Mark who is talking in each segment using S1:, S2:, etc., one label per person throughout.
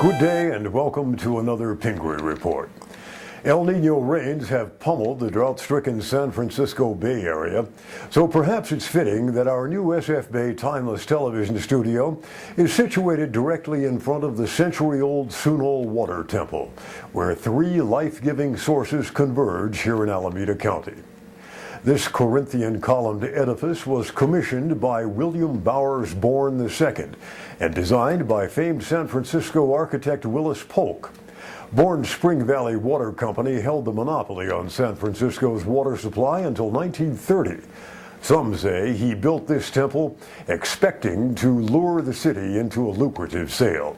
S1: Good day and welcome to another Pingree Report. El Nino rains have pummeled the drought-stricken San Francisco Bay Area, so perhaps it's fitting that our new SF Bay Timeless Television studio is situated directly in front of the century-old Sunol Water Temple, where three life-giving sources converge here in Alameda County. This Corinthian columned edifice was commissioned by William Bowers Bourne II and designed by famed San Francisco architect Willis Polk. Bourne's Spring Valley Water Company held the monopoly on San Francisco's water supply until 1930. Some say he built this temple expecting to lure the city into a lucrative sale.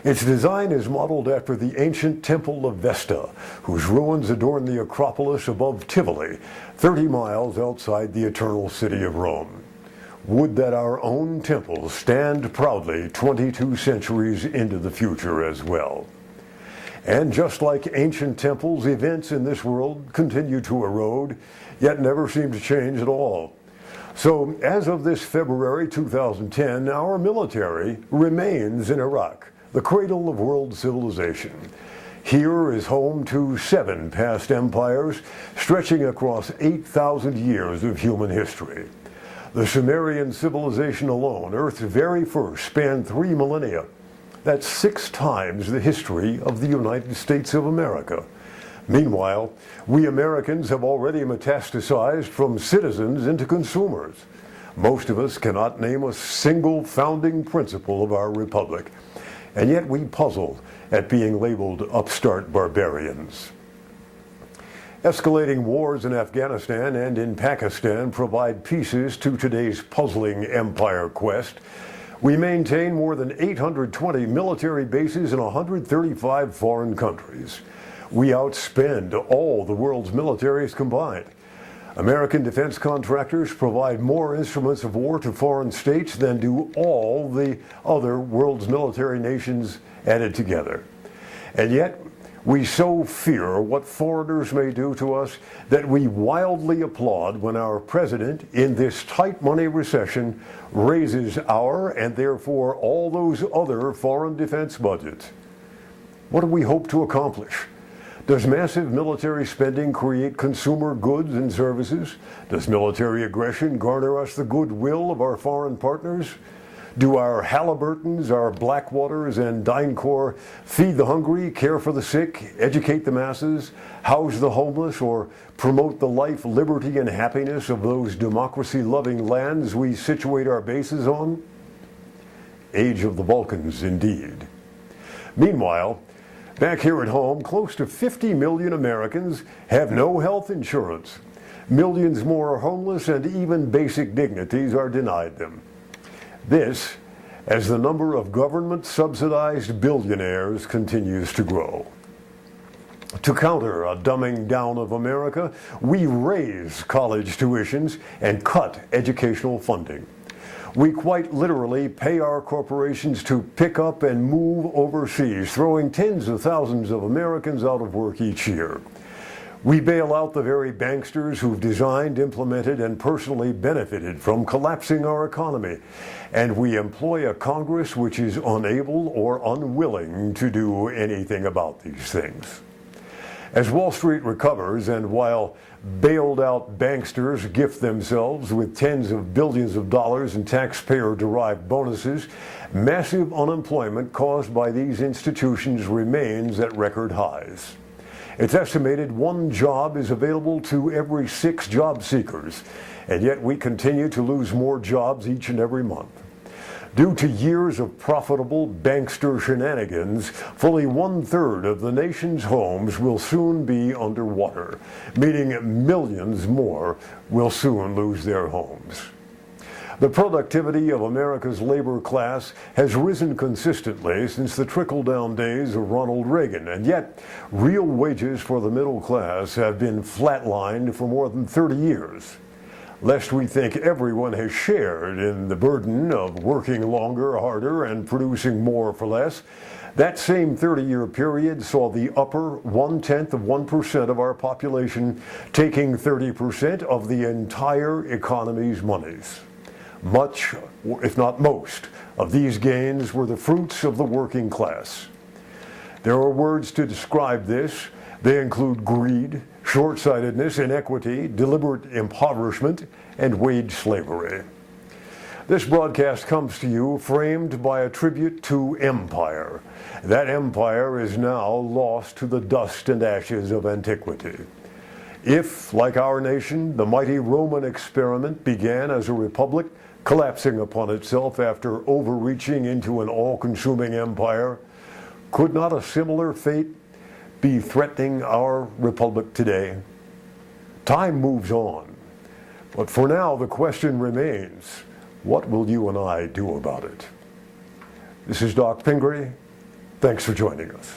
S1: Its design is modeled after the ancient Temple of Vesta, whose ruins adorn the Acropolis above Tivoli, 30 miles outside the eternal city of Rome. Would that our own temple stand proudly 22 centuries into the future as well. And just like ancient temples, events in this world continue to erode, yet never seem to change at all. So, as of this February 2010, our military remains in Iraq, the cradle of world civilization. Here is home to 7 past empires, stretching across 8,000 years of human history. The Sumerian civilization alone, Earth's very first, spanned 3 millennia. That's 6 times the history of the United States of America. Meanwhile, we Americans have already metastasized from citizens into consumers. Most of us cannot name a single founding principle of our republic, and yet we puzzle at being labeled upstart barbarians. Escalating wars in Afghanistan and in Pakistan provide pieces to today's puzzling empire quest. We maintain more than 820 military bases in 135 foreign countries. We outspend all the world's militaries combined. American defense contractors provide more instruments of war to foreign states than do all the other world's military nations added together. And yet, we so fear what foreigners may do to us that we wildly applaud when our president, in this tight money recession, raises our and therefore all those other foreign defense budgets. What do we hope to accomplish? Does massive military spending create consumer goods and services? Does military aggression garner us the goodwill of our foreign partners? Do our Halliburtons, our Blackwaters, and DynCorp feed the hungry, care for the sick, educate the masses, house the homeless, or promote the life, liberty, and happiness of those democracy-loving lands we situate our bases on? Age of the Vulcans, indeed. Meanwhile, back here at home, close to 50 million Americans have no health insurance. Millions more are homeless, and even basic dignities are denied them. This, as the number of government-subsidized billionaires continues to grow. To counter a dumbing down of America, we raise college tuitions and cut educational funding. We quite literally pay our corporations to pick up and move overseas, throwing tens of thousands of Americans out of work each year. We bail out the very banksters who've designed, implemented, and personally benefited from collapsing our economy. And we employ a Congress which is unable or unwilling to do anything about these things. As Wall Street recovers, and while bailed-out banksters gift themselves with tens of billions of dollars in taxpayer-derived bonuses, massive unemployment caused by these institutions remains at record highs. It's estimated 1 job is available to every 6 job seekers, and yet we continue to lose more jobs each and every month. Due to years of profitable bankster shenanigans, fully 1/3 of the nation's homes will soon be underwater, meaning millions more will soon lose their homes. The productivity of America's labor class has risen consistently since the trickle-down days of Ronald Reagan, and yet real wages for the middle class have been flatlined for more than 30 years. Lest we think everyone has shared in the burden of working longer, harder, and producing more for less, that same 30-year period saw the upper 0.1% of our population taking 30% of the entire economy's monies. Much, if not most, of these gains were the fruits of the working class. There are words to describe this. They include greed, short-sightedness, inequity, deliberate impoverishment, and wage slavery. This broadcast comes to you framed by a tribute to empire. That empire is now lost to the dust and ashes of antiquity. If, like our nation, the mighty Roman experiment began as a republic, collapsing upon itself after overreaching into an all-consuming empire, could not a similar fate be threatening our republic today? Time moves on, but for now the question remains, what will you and I do about it? This is Doc Pingree. Thanks for joining us.